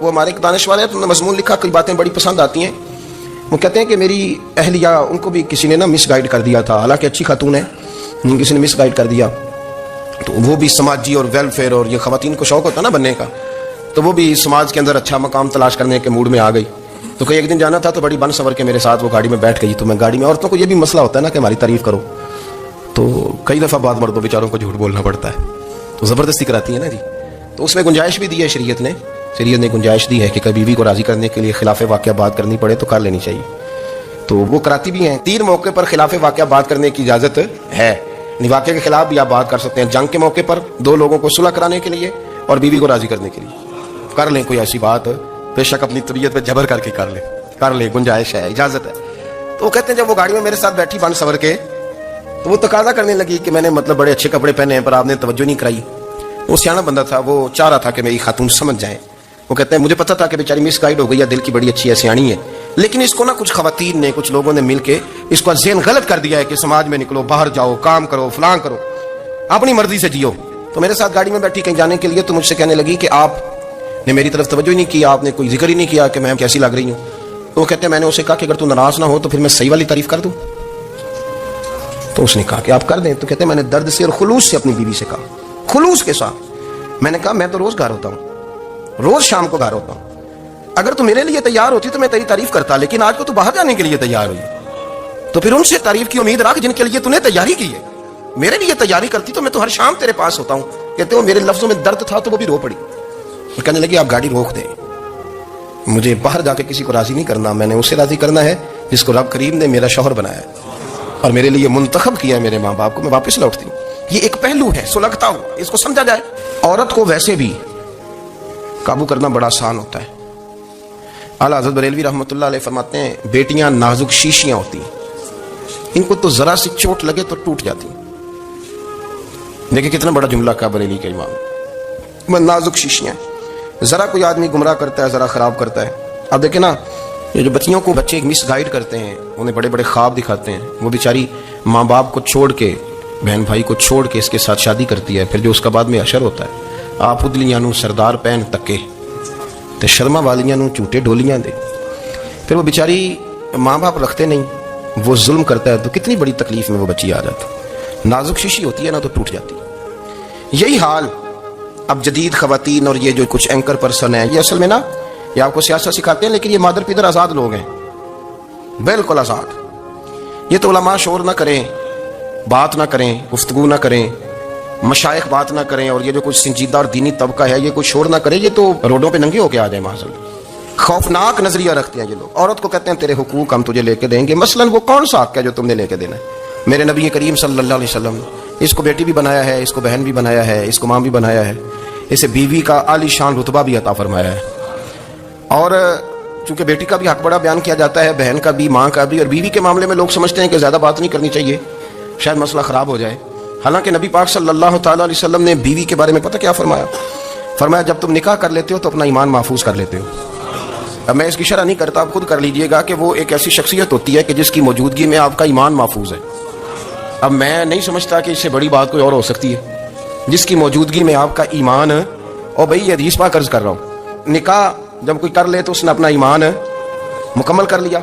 وہ ہمارے ایک دانشور ہے، تو انہوں نے مضمون لکھا، کئی باتیں بڑی پسند آتی ہیں. وہ کہتے ہیں کہ میری اہلیہ، ان کو بھی کسی نے مس گائیڈ کر دیا تھا، حالانکہ اچھی خاتون ہے، کسی نے مس گائیڈ کر دیا. تو وہ بھی سماجی اور ویلفیئر اور یہ خواتین کو شوق ہوتا نا بننے کا، تو وہ بھی سماج کے اندر اچھا مقام تلاش کرنے کے موڈ میں آ گئی. تو کئی ایک دن جانا تھا تو بڑی بن سنور کے میرے ساتھ وہ گاڑی میں بیٹھ گئی. تو میں گاڑی میں، عورتوں کو یہ بھی مسئلہ ہوتا ہے نا کہ ہماری تعریف کرو، تو کئی دفعہ بعض مردوں بیچاروں کو جھوٹ بولنا پڑتا ہے، تو زبردستی کراتی ہے نا جی. تو اس میں گنجائش بھی دی ہے شریعت نے گنجائش دی ہے کہ کبھی بیوی کو راضی کرنے کے لیے خلاف واقعہ بات کرنی پڑے تو کر لینی چاہیے. تو وہ کراتی بھی ہیں. 3 موقع پر خلاف واقعہ بات کرنے کی اجازت ہے. واقعہ کے خلاف بھی آپ بات کر سکتے ہیں، جنگ کے موقع پر 2 لوگوں کو صلح کرانے کے لیے اور بیوی کو راضی کرنے کے لیے کر لیں. کوئی ایسی بات بے شک اپنی طبیعت پہ جبر کر کے کر لیں، گنجائش ہے، اجازت ہے. تو وہ کہتے ہیں جب وہ گاڑی میں میرے ساتھ بیٹھی بن سنور کے، تو وہ تقاضا کرنے لگی کہ میں نے مطلب بڑے اچھے کپڑے پہنے ہیں پر آپ نے توجہ نہیں کرائی. وہ سیاںا بندہ تھا، وہ چاہ رہا تھا کہ میری خاتون سمجھ جائیں. وہ کہتے ہیں مجھے پتا تھا کہ بیچاری مس گائیڈ ہو گئی ہے، دل کی بڑی اچھی ہے، سیاਣੀ ہے، لیکن اس کو نا کچھ خواتین نے، کچھ لوگوں نے مل کے اس کو ذہن غلط کر دیا ہے کہ سماج میں نکلو، باہر جاؤ، کام کرو، فلاں کرو، اپنی مرضی سے جیو. تو میرے ساتھ گاڑی میں بیٹھی کہیں جانے کے لیے، تو مجھ سے کہنے لگی کہ آپ نے میری طرف توجہ ہی نہیں کی، آپ نے کوئی ذکر ہی نہیں کیا کہ میں کیسی لگ رہی ہوں. تو وہ کہتے ہیں میں نے اسے کہا کہ اگر تو ناراض نہ ہو تو پھر میں صحیح والی تعریف کر دوں. تو اس نے کہا کہ آپ کر دیں. تو کہتے ہیں میں نے درد سے اور خلوص سے اپنی بیوی سے کہا، خلوص کے ساتھ میں نے کہا میں تو روز گھر ہوتا ہوں، روز شام کو گھر ہوتا ہوں، اگر تو میرے لیے تیار ہوتی تو میں تیری تعریف کرتا، لیکن آج کو تو باہر جانے کے لیے تیار ہوئی، تو پھر ان سے تعریف کی امید رکھ جن کے لیے تو نے تیاری کی ہے. میرے لیے تیاری کرتی تو میں تو ہر شام تیرے پاس ہوتا ہوں. کہتے ہو میرے لفظوں میں درد تھا تو وہ بھی رو پڑی. اور کہنے لگی آپ گاڑی روک دیں، مجھے باہر جا کے کسی کو راضی نہیں کرنا، میں نے اسے راضی کرنا ہے جس کو رب کریم نے میرا شوہر بنایا ہے اور میرے لیے منتخب کیا ہے، میرے ماں باپ کو. میں واپس لوٹتی ہوں. یہ ایک پہلو ہے سلگتا ہوا، اس کو سمجھا جائے. عورت کو ویسے بھی قابو کرنا بڑا آسان ہوتا ہے. اعلیٰ حضرت بریلوی رحمۃ اللہ علیہ فرماتے ہیں بیٹیاں نازک شیشیاں ہوتی ہیں، ان کو تو ذرا سی چوٹ لگے تو ٹوٹ جاتی ہیں. دیکھیں کتنا بڑا جملہ کا بریلی کا امام، نازک شیشیاں. ذرا کوئی آدمی گمراہ کرتا ہے، ذرا خراب کرتا ہے. اب دیکھیں نا، یہ جو بچیوں کو بچے مس گائیڈ کرتے ہیں، انہیں بڑے بڑے خواب دکھاتے ہیں، وہ بیچاری ماں باپ کو چھوڑ کے، بہن بھائی کو چھوڑ کے اس کے ساتھ شادی کرتی ہے. پھر جو اس کا بعد میں اشر ہوتا ہے، آپ ادلیاں نو سردار پہن تکے تے شرما والیاں نو جھوٹے ڈولیاں دے. پھر وہ بیچاری ماں باپ رکھتے نہیں، وہ ظلم کرتا ہے، تو کتنی بڑی تکلیف میں وہ بچی آ جاتی. نازک شیشی ہوتی ہے نا تو ٹوٹ جاتی. یہی حال اب جدید خواتین اور یہ جو کچھ اینکر پرسن ہیں، یہ اصل میں نا یہ آپ کو سیاست سکھاتے ہیں، لیکن یہ مادر پیدر آزاد لوگ ہیں، بالکل آزاد. یہ تو علماء شور نہ کریں، بات نہ کریں، گفتگو نہ کریں، مشائخ بات نہ کریں، اور یہ جو کچھ سنجیدہ اور دینی طبقہ ہے یہ کوئی شور نہ کرے، یہ تو روڈوں پہ ننگے ہو کے آ جائیں. معاذ اللہ، خوفناک نظریہ رکھتے ہیں یہ لوگ. عورت کو کہتے ہیں تیرے حقوق ہم تجھے لے کے دیں گے. مثلاً وہ کون سا حق ہے جو تم نے لے کے دینا ہے؟ میرے نبی کریم صلی اللہ علیہ وسلم نے اس کو بیٹی بھی بنایا ہے، اس کو بہن بھی بنایا ہے، اس کو ماں بھی بنایا ہے، اسے بیوی کا عالی شان رتبہ بھی عطا فرمایا ہے. اور چونکہ بیٹی کا بھی حق بڑا بیان کیا جاتا ہے، بہن کا بھی، ماں کا بھی. اور بیوی کے معاملے میں لوگ سمجھتے ہیں کہ زیادہ بات نہیں کرنی چاہیے، شاید مسئلہ خراب ہو جائے. حالانکہ نبی پاک صلی اللہ تعالیٰ علیہ وسلم نے بیوی کے بارے میں پتہ کیا فرمایا؟ فرمایا جب تم نکاح کر لیتے ہو تو اپنا ایمان محفوظ کر لیتے ہو. اب میں اس کی شرح نہیں کرتا، آپ خود کر لیجئے گا کہ وہ ایک ایسی شخصیت ہوتی ہے کہ جس کی موجودگی میں آپ کا ایمان محفوظ ہے. اب میں نہیں سمجھتا کہ اس سے بڑی بات کوئی اور ہو سکتی ہے، جس کی موجودگی میں آپ کا ایمان. اور بھائی یہ حدیث پاک عرض کر رہا ہوں، نکاح جب کوئی کر لے تو اس نے اپنا ایمان مکمل کر لیا.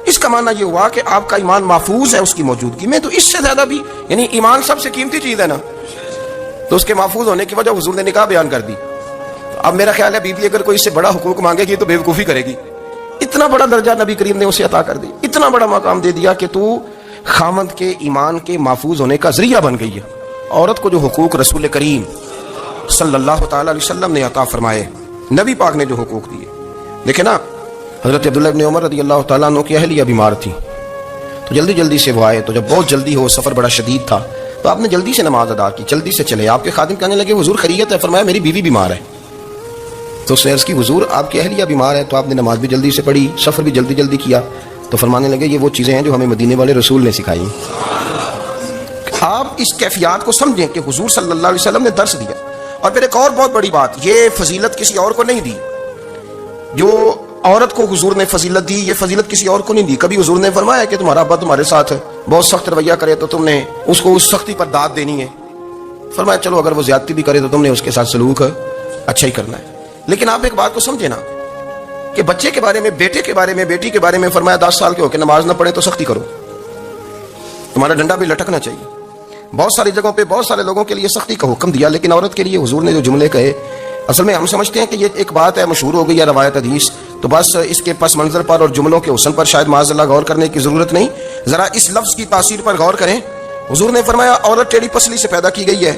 اس کا معنی یہ ہوا کہ آپ کا ایمان محفوظ ہے اس کی موجودگی میں. تو اس سے زیادہ بھی، یعنی ایمان سب سے قیمتی چیز ہے نا، تو اس کے محفوظ ہونے کی وجہ حضور نے نکاح بیان کر دی. اب میرا خیال ہے بیوی اگر کوئی اس سے بڑا حقوق مانگے گی تو بیوقوفی کرے گی. اتنا بڑا درجہ نبی کریم نے اسے عطا کر دی، اتنا بڑا مقام دے دیا کہ تو خامند کے ایمان کے محفوظ ہونے کا ذریعہ بن گئی ہے. عورت کو جو حقوق رسول کریم صلی اللہ تعالیٰ علیہ وسلم نے عطا فرمائے، نبی پاک نے جو حقوق دیے. دیکھیں نا، حضرت عبداللہ ابن عمر رضی اللہ تعالیٰ عنہ کی اہلیہ بیمار تھی، تو جلدی جلدی سے وہ آئے. تو جب بہت جلدی ہو، سفر بڑا شدید تھا، تو آپ نے جلدی سے نماز ادا کی، جلدی سے چلے. آپ کے خادم کہنے لگے حضور خیریت ہے؟ فرمایا میری بیوی بیمار ہے. تو اس نے عرض کی حضور آپ کی اہلیہ بیمار ہے. تو آپ نے نماز بھی جلدی سے پڑھی، سفر بھی جلدی جلدی کیا. تو فرمانے لگے یہ وہ چیزیں ہیں جو ہمیں مدینے والے رسول نے سکھائی. آپ اس کیفیات کو سمجھیں کہ حضور صلی اللہ علیہ وسلم نے درس دیا. اور پھر ایک اور بہت بڑی بات، یہ فضیلت کسی اور کو نہیں دی. جو عورت کو حضور نے فضیلت دی، یہ فضیلت کسی اور کو نہیں دی. کبھی حضور نے فرمایا کہ تمہارا ابا تمہارے ساتھ بہت سخت رویہ کرے تو تم نے اس کو اس سختی پر داد دینی ہے. فرمایا چلو اگر وہ زیادتی بھی کرے تو تم نے اس کے ساتھ سلوک اچھا ہی کرنا ہے. لیکن آپ ایک بات کو سمجھے نا، کہ بچے کے بارے میں، بیٹے کے بارے میں، بیٹی کے بارے میں فرمایا 10 سال کے ہو کے نماز نہ پڑھے تو سختی کرو، تمہارا ڈنڈا بھی لٹکنا چاہیے۔ بہت ساری جگہوں پہ بہت سارے لوگوں کے لیے سختی کا حکم دیا، لیکن عورت کے لیے حضور نے جو جملے کہے، اصل میں ہم سمجھتے ہیں کہ یہ ایک بات ہے، مشہور ہو گئی ہے روایت حدیث، تو بس اس کے پس منظر پر اور جملوں کے حسن پر شاید معاذ اللہ غور کرنے کی ضرورت نہیں، ذرا اس لفظ کی تاثیر پر غور کریں۔ حضور نے فرمایا عورت ٹیڑھی پسلی سے پیدا کی گئی ہے،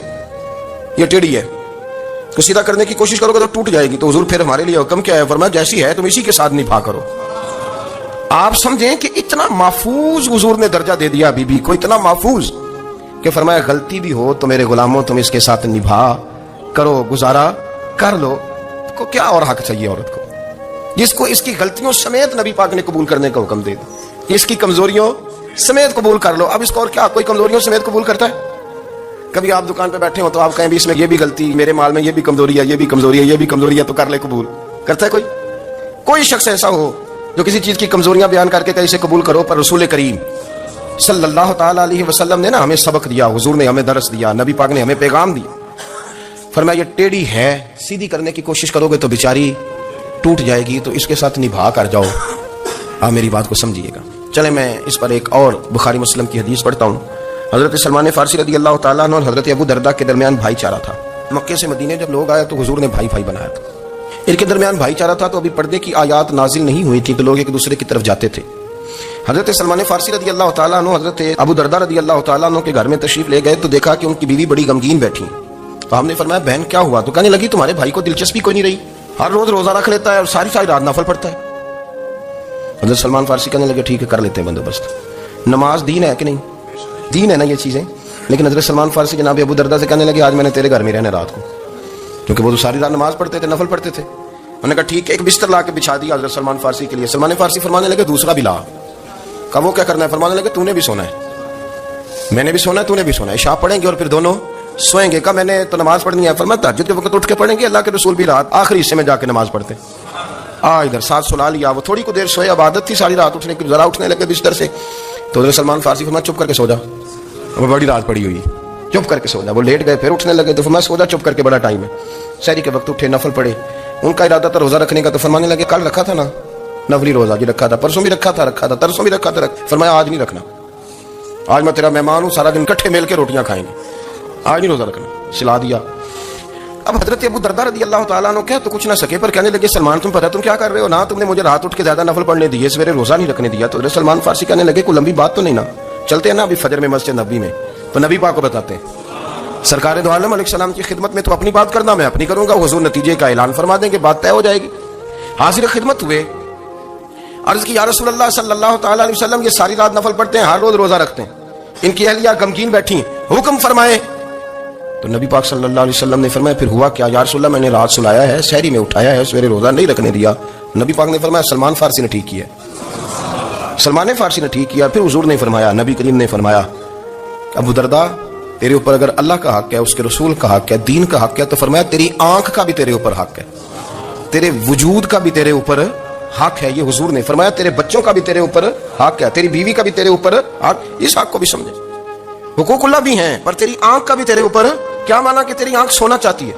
یہ ٹیڑھی ہے، اس کو سیدھا کرنے کی کوشش کرو گے تو ٹوٹ جائے گی۔ تو حضور پھر ہمارے لیے حکم کیا ہے؟ فرمایا جیسی ہے تم اسی کے ساتھ نبھا کرو۔ آپ سمجھیں کہ اتنا محفوظ حضور نے درجہ دے دیا بی بی کو، اتنا محفوظ کہ فرمایا غلطی بھی ہو تو میرے غلاموں تم اس کے ساتھ نبھا کرو، گزارا کر لو۔ کو کیا اور حق چاہیے عورت کو، جس کو اس کی غلطیوں سمیت نبی پاک نے قبول کرنے کا حکم دے دیا، اس کی کمزوریوں سمیت قبول کر لو۔ اب اس کو اور کیا کوئی کمزوریوں سمیت قبول کرتا ہے؟ کبھی آپ دکان پہ بیٹھے ہو تو آپ کہیں بھی اس میں یہ بھی غلطی، میرے مال میں یہ بھی کمزوری ہے، یہ بھی کمزوری ہے، یہ بھی کمزوری ہے، تو کر لے قبول؟ کرتا ہے کوئی؟ کوئی شخص ایسا ہو جو کسی چیز کی کمزوریاں بیان کر کے کہیں اسے قبول کرو؟ پر رسول کریم صلی اللہ تعالیٰ علیہ وسلم نے نا ہمیں سبق دیا، حضور نے ہمیں درس دیا، نبی پاک نے ہمیں پیغام دیا۔ فرمایا یہ ٹیڑھی ہے، سیدھی کرنے کی کوشش کرو گے تو بیچاری ٹوٹ جائے گی، تو اس کے ساتھ نبھا کر جاؤ۔ آپ میری بات کو سمجھیے گا۔ چلیں میں اس پر ایک اور بخاری مسلم کی حدیث پڑھتا ہوں۔ حضرت سلمان فارسی رضی اللہ تعالیٰ عنہ اور حضرت ابو درداء کے درمیان بھائی چارہ تھا۔ مکے سے مدینے جب لوگ آئے تو حضور نے بھائی بھائی بنایا تھا، ان کے درمیان بھائی چارہ تھا، تو ابھی پردے کی آیات نازل نہیں ہوئی تھی، تو لوگ ایک دوسرے کی طرف جاتے تھے۔ حضرت سلمان فارسی رضی اللہ تعالیٰ عنہ حضرت ابو درداء رضی اللہ تعالیٰ عنہ کے گھر میں تشریف لے گئے تو دیکھا کہ ان کی بیوی بڑی غمگین بیٹھی، تو ہم نے فرمایا بہن کیا ہوا؟ تو کہنے لگی تمہارے بھائی کو دلچسپی کوئی نہیں رہی، ہر روز روزہ رکھ لیتا ہے اور ساری ساری رات نفل پڑھتا ہے۔ حضرت سلمان فارسی کہنے لگے ٹھیک ہے کر لیتے ہیں بندوبست، نماز دین ہے کہ نہیں؟ دین ہے نا یہ چیزیں۔ لیکن حضرت سلمان فارسی جناب ابو درداء سے کہنے لگے آج میں نے تیرے گھر میں رہنا رات کو، کیونکہ وہ تو ساری رات نماز پڑھتے تھے، نفل پڑھتے تھے۔ انہوں نے کہا ٹھیک ہے، ایک بستر لا کے بچھا دیا حضرت سلمان فارسی کے لیے۔ سلمان فارسی فرمانے لگے دوسرا بھی لا۔ کہا وہ کیا کرنا ہے؟ فرمانے لگے تو نے بھی سونا ہے، میں نے بھی سونا ہے، تو نے بھی سونا ہے، عشاء پڑھیں گے اور پھر دونوں سوئیں گے۔ کہا میں نے تو نماز پڑھنی ہے۔ فرمایا تہجد کے وقت اٹھ کے پڑھیں گے، اللہ کے رسول بھی رات آخری حصے میں جا کے نماز پڑھتے۔ ادھر ساتھ سلا لیا، وہ تھوڑی کو دیر سوئے، اب عادت تھی ساری رات اٹھنے کی، ذرا اٹھنے لگے بستر سے تو حضرت سلمان فارسی فرمایا چپ کر کے سو جا، وہ بڑی رات پڑی ہوئی، چپ کر کے سو جا۔ وہ لیٹ گئے، پھر اٹھنے لگے تو فرمایا سو جا چپ کر کے، بڑا ٹائم ہے۔ سحری کے وقت اٹھے، نفل پڑھے، ان کا ارادہ تھا روزہ رکھنے کا، تو فرمانے لگے کل رکھا تھا نا نفلی روزہ، جی رکھا تھا، پرسوں بھی رکھا تھا، ترسوں بھی رکھا تھا۔ فرمایا آج نہیں رکھنا، آج میں تیرا مہمان ہوں، سارا دن کٹھے مل کے روٹیاں کھائیں گے، آج نہیں روزہ رکھنا، سلا دیا۔ اب حضرت ابو درداء رضی اللہ تعالیٰ عنہ کہہ تو کچھ نہ سکے، پر کہنے لگے سلمان تم پتہ تم کیا کر رہے ہو؟ نہ تم نے مجھے رات اٹھ کے زیادہ نفل پڑھنے دیے، سویرے روزہ نہیں رکھنے دیا۔ تو حضرت سلمان فارسی کہنے لگے کوئی لمبی بات تو نہیں نا، چلتے ہیں نا ابھی فجر میں مسجد نبوی میں، تو نبی پاک کو بتاتے ہیں سرکار دو عالم علیہ السلام کی خدمت میں، تو اپنی بات کرنا میں اپنی کروں گا، حضور نتیجے کا اعلان فرما دیں گے، بات طے ہو جائے گی۔ حاضر خدمت ہوئے، عرض کی یا رسول اللہ صلی اللہ تعالیٰ علیہ وسلم یہ ساری رات نفل پڑھتے ہیں، ہر روز روزہ رکھتے ہیں، ان کی اہلیہ غمگین بیٹھی، حکم فرمائے۔ تو نبی پاک صلی اللہ علیہ وسلم نے فرمایا پھر ہوا کیا؟ یا رسول اللہ میں نے رات سلایا ہے، سحری میں اٹھایا ہے، سویرے روزہ نہیں رکھنے دیا۔ نبی پاک نے فرمایا سلمان فارسی نے ٹھیک کیا، سلمان فارسی نے ٹھیک کیا۔ پھر حضور نے فرمایا، نبی کریم نے فرمایا ابو درداء تیرے اوپر اگر اللہ کا حق ہے، اس کے رسول کا حق ہے، دین کا حق ہے، تو فرمایا تیری آنکھ کا بھی تیرے اوپر حق ہے، تیرے وجود کا بھی تیرے اوپر حق ہے، یہ حضور نے فرمایا، تیرے بچوں کا بھی تیرے اوپر حق ہے، تیری بیوی کا بھی تیرے اوپر حق۔ اس حق کو بھی سمجھے، حقوق اللہ بھی ہیں، پر تیری آنکھ کا بھی تیرے اوپر، کیا مانا کہ تیری آنکھ سونا چاہتی ہے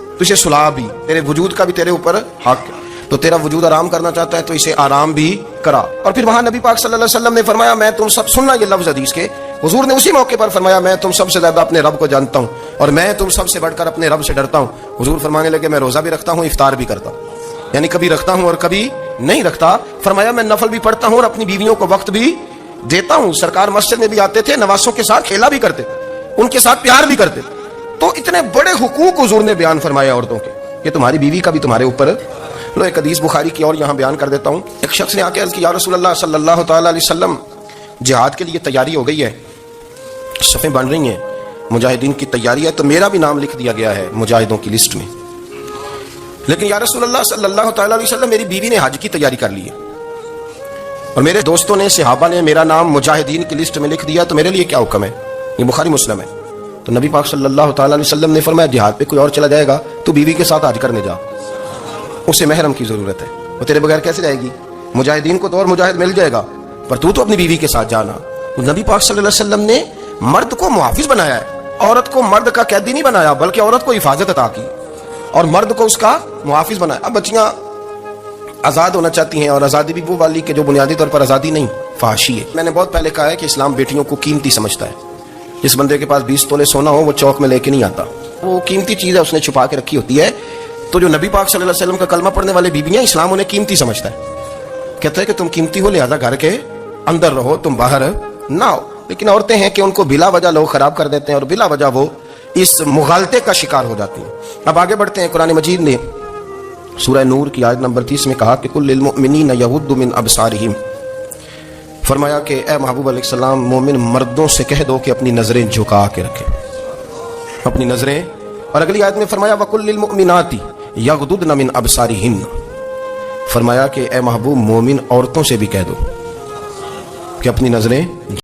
تو اسے سلا بھی، تیرے وجود کا بھی تیرے اوپر حق ہے، تو تیرا وجود آرام کرنا چاہتا ہے تو اسے آرام بھی کرا۔ اور پھر وہاں نبی پاک صلی اللہ علیہ وسلم نے فرمایا میں تم سب، سننا یہ لفظ حدیث کے، حضور نے اسی موقع پر فرمایا میں تم سب سے زیادہ اپنے رب کو جانتا ہوں اور میں تم سب سے بڑھ کر اپنے رب سے ڈرتا ہوں۔ حضور فرمانے لگے میں روزہ بھی رکھتا ہوں، افطار بھی کرتا ہوں، یعنی کبھی رکھتا ہوں اور کبھی نہیں رکھتا۔ فرمایا میں نفل بھی پڑھتا ہوں اور اپنی بیویوں کو وقت بھی دیتا ہوں۔ سرکار مسجد میں بھی آتے تھے، نواسوں کے ساتھ کھیلا بھی کرتے تھے، ان کے ساتھ پیار بھی کرتے تھے۔ تو اتنے بڑے حقوق حضور نے بیان فرمائے عورتوں کے، یہ تمہاری بیوی کا بھی تمہارے اوپر۔ لو ایک حدیث بخاری کی اور یہاں بیان کر دیتا ہوں۔ ایک شخص نے آ کے عرض کی یا رسول اللہ صلی اللہ تعالیٰ علیہ وسلم جہاد کے لیے تیاری ہو گئی ہے، صفیں بن رہی ہیں، مجاہدین کی تیاری ہے، تو میرا بھی نام لکھ دیا گیا ہے مجاہدوں کی لسٹ میں، لیکن یا رسول اللہ صلی اللہ تعالیٰ علیہ وسلم میری بیوی نے حج کی تیاری کر لی ہے اور میرے دوستوں نے، صحابہ نے میرا نام مجاہدین کی لسٹ میں لکھ دیا، تو میرے لیے کیا حکم ہے؟ یہ بخاری مسلم ہے۔ تو نبی پاک صلی اللہ تعالیٰ علیہ وسلم نے فرمایا جہاد پہ کوئی اور چلا جائے گا تو بیوی کے ساتھ حج کرنے جا، اسے محرم کی ضرورت ہے، وہ تیرے بغیر کیسے جائے گی؟ مجاہدین کو تو اور مجاہد مل جائے گا، پر تو اپنی بیوی کے ساتھ جانا۔ نبی پاک صلی اللہ علیہ وسلم نے مرد کو محافظ بنایا ہے، عورت کو مرد کا قیدی نہیں بنایا، بلکہ عورت کو حفاظت عطا کی اور مرد کو اس کا محافظ بنایا۔ اب بچیاں آزاد ہونا چاہتی ہیں، اور آزادی بھی وہ والی کہ جو بنیادی طور پر آزادی نہیں، فحاشی ہے۔ میں نے بہت پہلے کہا ہے کہ اسلام بیٹیوں کو قیمتی سمجھتا ہے۔ جس بندے کے پاس 20 تولے سونا ہو وہ چوک میں لے کے نہیں آتا، وہ قیمتی چیز ہے، اس نے چھپا کے رکھی ہوتی ہے۔ تو جو نبی پاک صلی اللہ علیہ وسلم کا کلمہ پڑھنے والے بیویاں، اسلام انہیں قیمتی سمجھتا ہے، کہتا ہے کہ تم قیمتی ہو لہذا گھر کے اندر رہو، تم باہر نہ ہو۔ لیکن عورتیں ہیں کہ ان کو بلا وجہ لوگ خراب کر دیتے ہیں اور بلا وجہ وہ اس مغالطے کا شکار ہو جاتی ہیں۔ اب آگے بڑھتے ہیں۔ قرآن مجید نے سورہ نور کی آیت نمبر 30 میں کہا کہ کل للمؤمنین یغضوا من ابصارہم، فرمایا کہ اے محبوب علیہ السلام مومن مردوں سے کہہ دو کہ اپنی نظریں جھکا کے رکھیں، اپنی نظریں۔ اور اگلی آیت میں فرمایا وَقُلْ لِلْمُؤْمِنَاتِ یغضضن من ابصارہن، فرمایا کہ اے محبوب مومن عورتوں سے بھی کہہ دو کہ اپنی نظریں